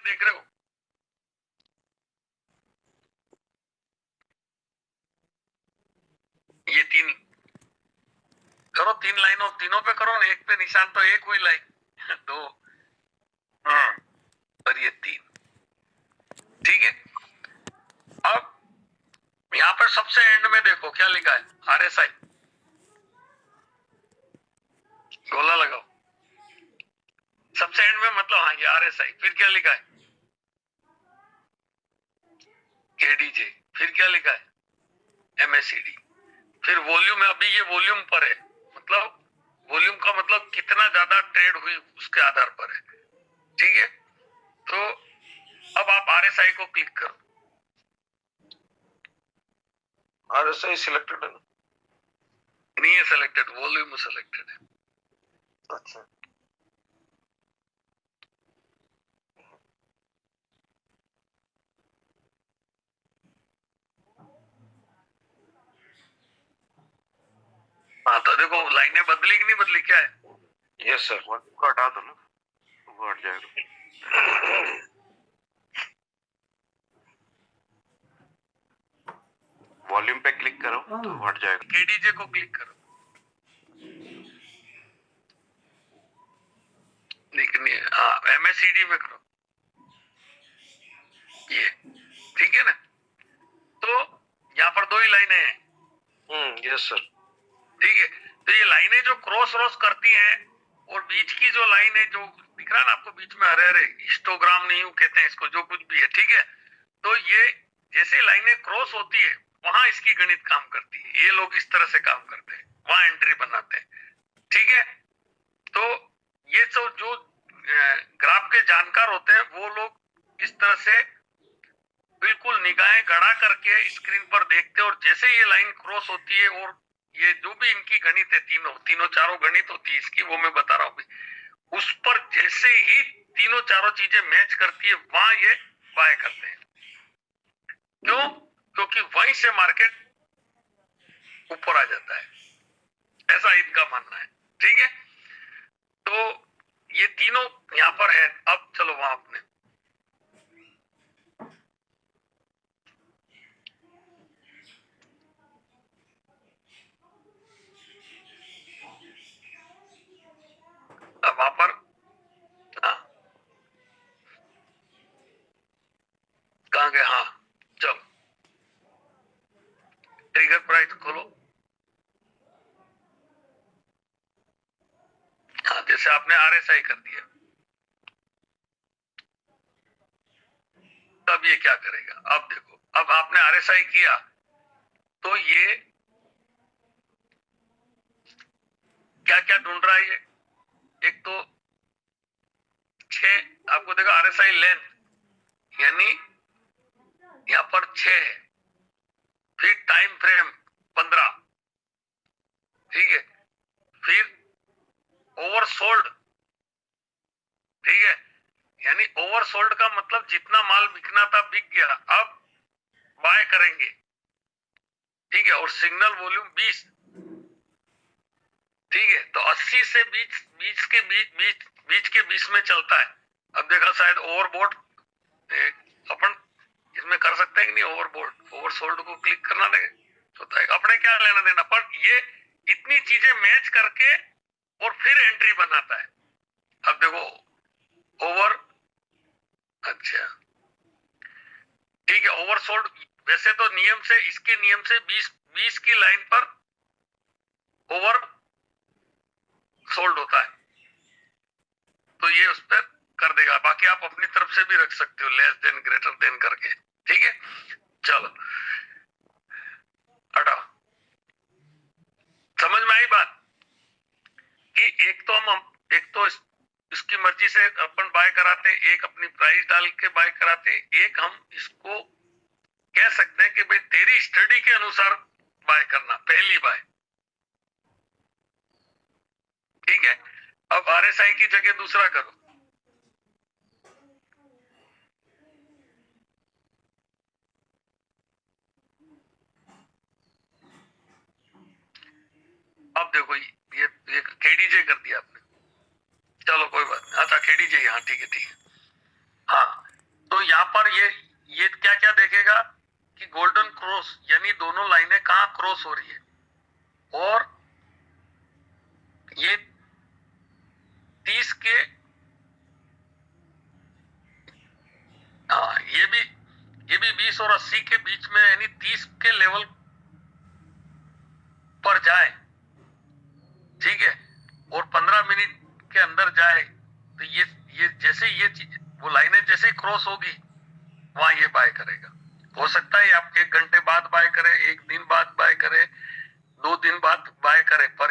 देख रहे हो, ये तीन करो, तीन लाइनों तीनों पे करो ना, एक पे निशान तो एक हुई लाइन दो, और ये तीन, ठीक है। अब यहाँ पर सबसे एंड में देखो क्या लिखा है, RSI, गोला लगाओ सबसे एंड में, मतलब हाँ ये RSI, फिर क्या लिखा है KDJ, फिर क्या लिखा है MACD, फिर वॉल्यूम, अभी ये वॉल्यूम पर है, मतलब वॉल्यूम का मतलब कितना ज्यादा ट्रेड हुई उसके आधार पर है, ठीक है। तो अब आप RSI को क्लिक करो, RSI सिलेक्टेड है ना? नहीं है सेलेक्टेड, वॉल्यूम सेलेक्टेड है। अच्छा, हाँ तो देखो लाइनें बदली कि नहीं बदली, क्या है? यस सर, वो हटा दो ना, वो हट जाएगा। वॉल्यूम पे क्लिक करो तो हट जाएगा। KDJ को क्लिक करो, नहीं हाँ MACD में करो, ये ठीक है ना। तो यहाँ पर दो ही लाइनें हैं, यस सर, ठीक है। तो ये लाइनें जो क्रॉस क्रॉस करती हैं, और बीच की जो लाइन है, जो दिख रहा है ना आपको बीच में हरे हरे, हिस्टोग्राम नहीं कहते हैं इसको, जो कुछ भी है, ठीक है। तो ये जैसे लाइनें क्रॉस होती है, वहां इसकी गणित काम करती है, ये लोग इस तरह से काम करते हैं, वहां एंट्री बनाते हैं, ठीक है। तो ये सब जो ग्राफ के जानकार होते हैं, वो लोग इस तरह से बिल्कुल निगाहें गड़ा करके स्क्रीन पर देखते हैं, और जैसे ये लाइन क्रॉस होती है, और ये जो भी इनकी गणित है, तीनों चारों गणित होती है इसकी, वो मैं बता रहा हूँ, उस पर जैसे ही तीनों चारों चीजें मैच करती है, वहां ये बाय करते हैं। क्यों? क्योंकि वहीं से मार्केट ऊपर आ जाता है, ऐसा इनका मानना है, ठीक है। तो ये तीनों यहां पर है। अब चलो वहां अपने अब वहां पर कहां गए, हाँ चलो ट्रिगर प्राइस खोलो, हाँ जैसे आपने RSI कर दिया, तब ये क्या करेगा, अब देखो, अब आपने RSI किया तो ये क्या क्या ढूंढ रहा है, ये एक तो 6 आपको देखो RSI लेंथ, यानी यहाँ पर 6 है, फिर टाइम फ्रेम 15, ठीक है, फिर ओवरसोल्ड, ठीक है, यानी ओवरसोल्ड का मतलब जितना माल बिकना था बिक गया, अब बाय करेंगे, ठीक है, और सिग्नल वॉल्यूम 20, ठीक है। तो 80 से 20 के बीच में चलता है। अब देखा शायद ओवरबोट अपन इसमें कर सकते हैं कि नहीं, ओवरसोल्ड को क्लिक करना होता है, अपने क्या लेना देना, पर ये इतनी चीजें मैच करके और फिर एंट्री बनाता है। अब देखो ओवर, अच्छा ठीक है, ओवरसोल्ड वैसे तो नियम से, इसके नियम से 20 की लाइन पर ओवर सोल्ड होता है, तो ये उस पर कर देगा। बाकी आप अपनी तरफ से भी रख सकते हो, लेस देन ग्रेटर देन करके, ठीक है। चलो हटाओ, समझ में आई बात कि एक तो इसकी मर्जी से अपन बाय कराते, एक अपनी प्राइस डाल के बाय कराते, एक हम इसको कह सकते हैं कि भाई तेरी स्टडी के अनुसार बाय करना, पहली बाय, ठीक है। अब RSI की जगह दूसरा करो, अब देखो ये KDJ कर दिया आपने, चलो कोई बात नहीं, अच्छा KDJ, हाँ ठीक है ठीक है, हाँ ये क्या क्या देखेगा कि गोल्डन क्रॉस यानी दोनों लाइनें कहाँ क्रॉस हो रही है, और ये 30 के ये भी 20 और 80 के बीच में यानी 30 के लेवल पर जाए, ठीक है, और 15 मिनट के अंदर जाए, तो ये जैसे ये चीज वो लाइनें जैसे ही क्रॉस होगी वहां ये बाय करेगा। हो सकता है आप 1 घंटे बाद बाय करे, 1 दिन बाद बाय करे, 2 दिन बाद बाय करे, पर